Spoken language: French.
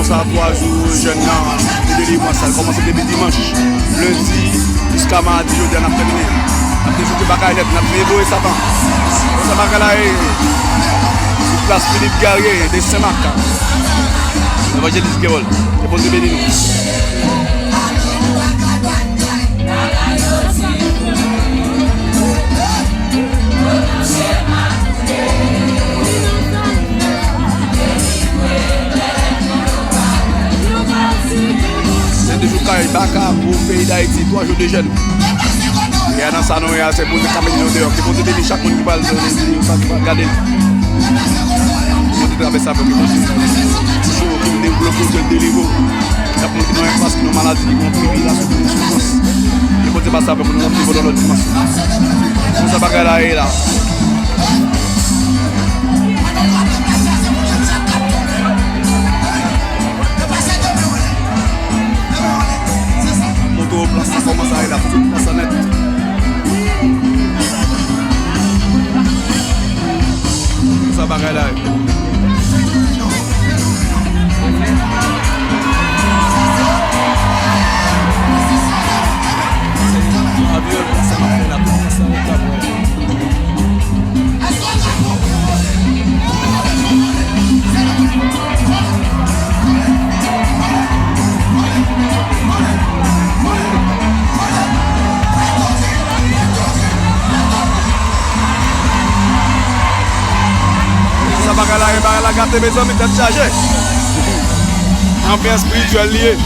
commence à 3 jours, jeune de délivrance, ça commence depuis dimanche, lundi jusqu'à mardi, jeudi, on a terminé. On a fait des bagailles, on a fait beau et Satan. Ça va là, sur place Philippe Garrier, de Saint-Marc. Évangéliste Guérol, c'est bon de bénir nous. C'est des jours Baka pour le pays d'Haïti, 3 jours de jeûne. Et dans ça, c'est pour les camélions dehors, qui vont te bénir chaque monde qui va regarder. Ils vont traverser avec eux. Toujours qui développent le délivre. Il y a des gens qui ont face qui ont maladie, qui ont pris la souffrance. Ils vont te passer avec nous, ils vont dans notre dimanche. On s'en va là et là. Monto place, ça commence à aller là, tout place à net. Ça va là. Ça va là, la gâte mes amis, t'es chargé. Ambiance spirituelle liée.